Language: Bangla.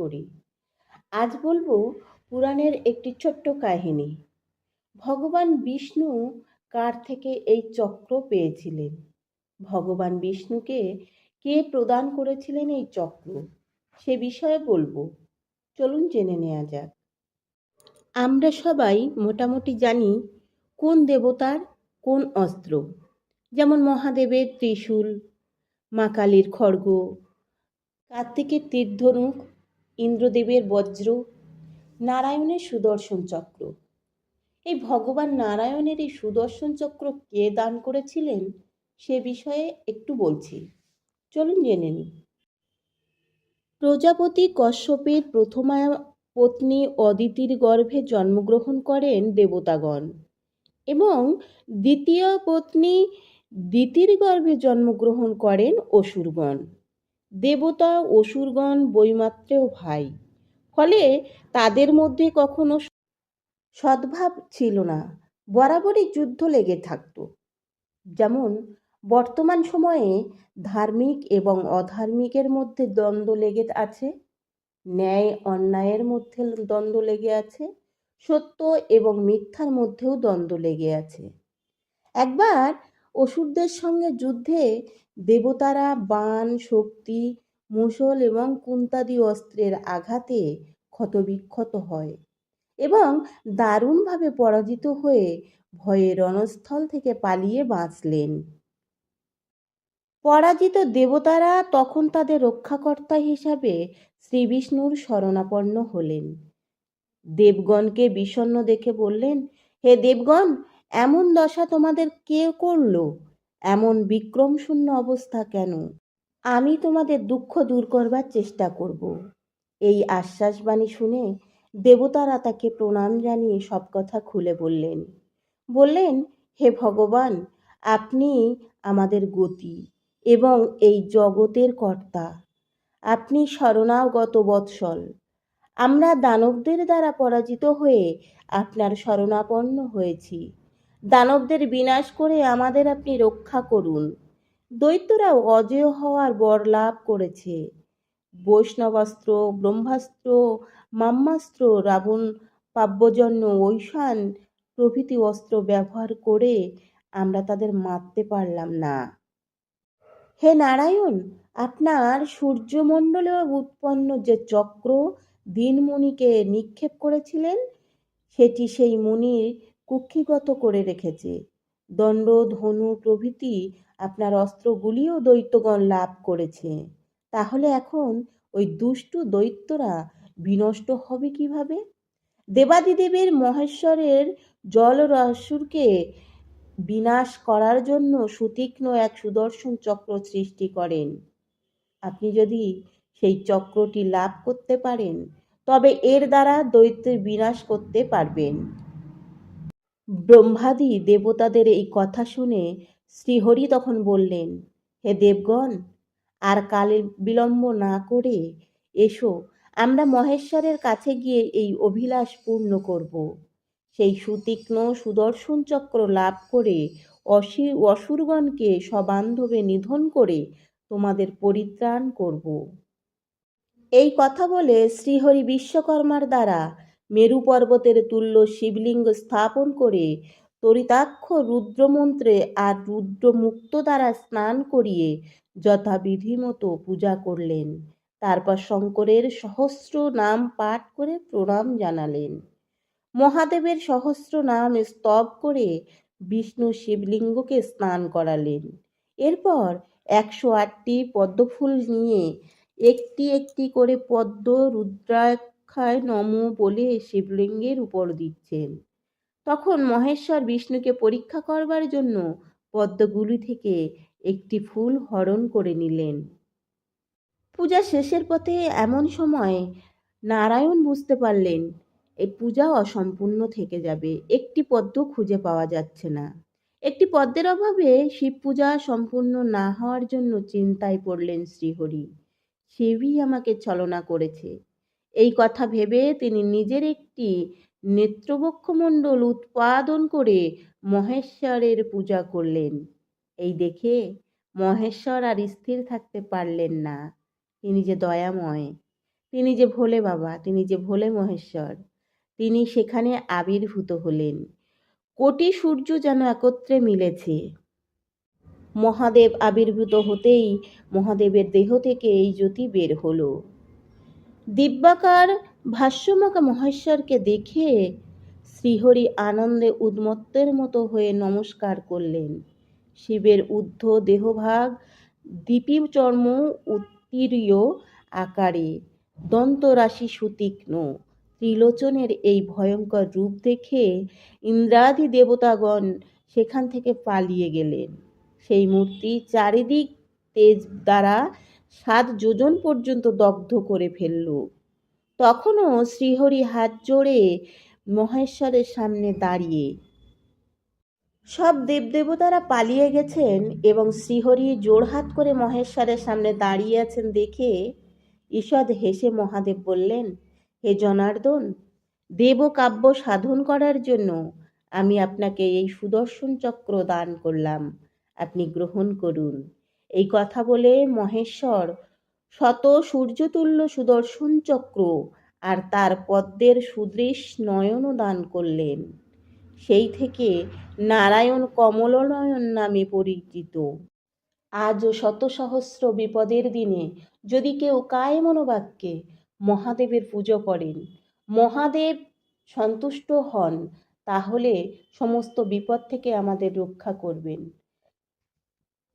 করি। আজ বলবো পুরাণের একটি ছোট্ট কাহিনী। ভগবান বিষ্ণু কার থেকে এই চক্র পেয়েছিলেন? ভগবান বিষ্ণুকে কে প্রদান করেছিলেন এই চক্র? সে বিষয়ে বলবো। চলুন জেনে নেওয়া যাক। আমরা সবাই মোটামুটি জানি কোন দেবতার কোন অস্ত্র। যেমন মহাদেবের ত্রিশূল, মা কালীর খড়গ, কার্তিকের তীরধনুক, ইন্দ্রদেবের বজ্র, নারায়ণের সুদর্শন চক্র। এই ভগবান নারায়ণের এই সুদর্শন চক্র কে দান করেছিলেন সে বিষয়ে একটু বলছি। চলুন জেনে নিই। প্রজাপতি কশ্যপের প্রথমা পত্নী অদিতির গর্ভে জন্মগ্রহণ করেন দেবতাগণ এবং দ্বিতীয় পত্নী দিতির গর্ভে জন্মগ্রহণ করেন অসুরগণ। দেবতা অসুরগণ বৈমাত্রেয় ভাই, ফলে তাদের মধ্যে কখনো সদ্ভাব ছিল না, বরাবরই যুদ্ধ লেগে থাকত। যেমন বর্তমান সময়ে ধার্মিক এবং অধার্মিকের মধ্যে দ্বন্দ্ব লেগে আছে, ন্যায় অন্যায়ের মধ্যে দ্বন্দ্ব লেগে আছে, সত্য এবং মিথ্যার মধ্যেও দ্বন্দ্ব লেগে আছে। একবার অসুরদের সঙ্গে যুদ্ধে দেবতারা বাণ, শক্তি, মুষল এবং কুন্তাদি অস্ত্রের আঘাতে ক্ষতবিক্ষত হয় এবং দারুণভাবে পরাজিত হয়ে ভয়ে রণস্থল থেকে পালিয়ে বাঁচলেন। পরাজিত দেবতারা তখন তাদের রক্ষাকর্তা হিসাবে শ্রীবিষ্ণুর শরণাপন্ন হলেন। দেবগণকে বিষণ্ণ দেখে বললেন, হে দেবগণ, এমন দশা তোমাদের কে করল? এমন বিক্রমশূন্য অবস্থা কেন? আমি তোমাদের দুঃখ দূর করবার চেষ্টা করব। এই আশ্বাসবাণী শুনে দেবতারা তাকে প্রণাম জানিয়ে সব কথা খুলে বললেন, হে ভগবান, আপনি আমাদের গতি এবং এই জগতের কর্তা। আপনি শরণাগত বৎসল। আমরা দানবদের দ্বারা পরাজিত হয়ে আপনার শরণাপন্ন হয়েছি। দানবদের বিনাশ করে আমাদের আপনি রক্ষা করুন। দৈত্যরাও অজেয় হওয়ার বর লাভ করেছে। বৈষ্ণবাস্ত্র, ব্রহ্মাস্ত্র, মাম্মাস্ত্র, রাবণ পাব্যজন্য, ঐশান প্রভৃতি অস্ত্র ব্যবহার করে আমরা তাদের মারতে পারলাম না। হে নারায়ণ, আপনার সূর্যমণ্ডলে উৎপন্ন যে চক্র দিনমণিকে নিক্ষেপ করেছিলেন, সেটি সেই মুনির কুক্ষিগত করে রেখেছে। দণ্ড, ধনু প্রভৃতি আপনার অস্ত্রগুলিও দৈত্যগণ লাভ করেছে। তাহলে এখন ওই দুষ্টু দৈত্যরা বিনষ্ট হবে কিভাবে? দেবাদিদেবের মহেশ্বরের জলরাসুরকে বিনাশ করার জন্য সুতীক্ষ্ণ এক সুদর্শন চক্র সৃষ্টি করেন। আপনি যদি সেই চক্রটি লাভ করতে পারেন, তবে এর দ্বারা দৈত্যের বিনাশ করতে পারবেন। ব্রহ্মাদি দেবতাদের এই কথা শুনে শ্রীহরি তখন বললেন, হে দেবগণ, আর কালে বিলম্ব না করে এসো, আমরা মহেশ্বরের কাছে গিয়ে এই অভিলাষ পূর্ণ করব। সেই সুতীক্ষ্ণ সুদর্শন চক্র লাভ করে অসুরগণকে সবান্ধবে নিধন করে তোমাদের পরিত্রাণ করব। এই কথা বলে শ্রীহরি বিশ্বকর্মার দ্বারা মেরু পর্বতের তুল্য শিবলিঙ্গ স্থাপন করে তরিতাক্ষ রুদ্রমন্ত্রে আর রুদ্রমুক্ত দ্বারা স্নান করিয়ে যথাবিধি মতো পূজা করলেন। তারপর শঙ্করের সহস্র নাম পাঠ করে প্রণাম জানালেন। মহাদেবের সহস্র নাম স্তব করে বিষ্ণু শিবলিঙ্গকে স্নান করালেন। এরপর 108টি পদ্মফুল নিয়ে একটি একটি করে পদ্ম রুদ্রাক্ষায় নম বলে শিবলিঙ্গের উপর দিচ্ছেন। তখন মহেশ্বর বিষ্ণুকে পরীক্ষা করবার জন্য পদ্মগুলি থেকে একটি ফুল হরণ করে নিলেন। পূজা শেষের পথে এমন সময় নারায়ণ বুঝতে পারলেন এই পূজা অসম্পূর্ণ থেকে যাবে, একটি পদ্ম খুঁজে পাওয়া যাচ্ছে না। একটি পদ্মের অভাবে শিব পূজা সম্পূর্ণ না হওয়ার জন্য চিন্তায় পড়লেন শ্রীহরি। শিবই আমাকে ছলনা করেছে, এই কথা ভেবে তিনি নিজের একটি নেত্রবক্ষমণ্ডল উৎপাদন করে মহেশ্বরের পূজা করলেন। এই দেখে মহেশ্বর আর স্থির থাকতে পারলেন না, তিনি যে দয়াময়, তিনি যে ভোলে বাবা, তিনি যে ভোলে মহেশ্বর, তিনি সেখানে আবির্ভূত হলেন। কোটি সূর্য যেন একত্রে মিলেছে। মহাদেব আবির্ভূত হতেই মহাদেবের দেহ থেকে এই জ্যোতি বের হলো। দিব্যাকার ভাষ্যমাকা মহেশ্বরকে দেখে শ্রীহরি আনন্দে উন্মত্তের মতো হয়ে নমস্কার করলেন। শিবের ঊর্ধ্ব দেহভাগ দীপী চর্ম উত্তীর্য আকারে, দন্তরাশি সুতীক্ষ্ণ, ত্রিলোচনের এই ভয়ঙ্কর রূপ দেখে ইন্দ্রাদি দেবতাগণ সেখান থেকে পালিয়ে গেলেন। সেই মূর্তি চারিদিক তেজ দ্বারা 7 যোজন পর্যন্ত দগ্ধ করে ফেলল। তখনও শ্রীহরি হাত জোড়ে মহেশ্বরের সামনে দাঁড়িয়ে। সব দেবদেবতারা পালিয়ে গেছেন এবং শ্রীহরি জোড়হাত করে মহেশ্বরের সামনে দাঁড়িয়ে আছেন দেখে ঈষৎ হেসে মহাদেব বললেন, হে জনার্দন, দেবকাব্য সাধন করার জন্য আমি আপনাকে এই সুদর্শন চক্র দান করলাম, আপনি গ্রহণ করুন। এই কথা বলে মহেশ্বর শত সূর্যতুল্য সুদর্শন চক্র আর তার পদ্মের সুদৃশ নয়নও দান করলেন। সেই থেকে নারায়ণ কমলনয়ন নামে পরিচিত। আজও শত সহস্র বিপদের দিনে যদি কেউ কায় মনোবাক্যে মহাদেবের পুজো করেন, মহাদেব সন্তুষ্ট হন, তাহলে সমস্ত বিপদ থেকে আমাদের রক্ষা করবেন।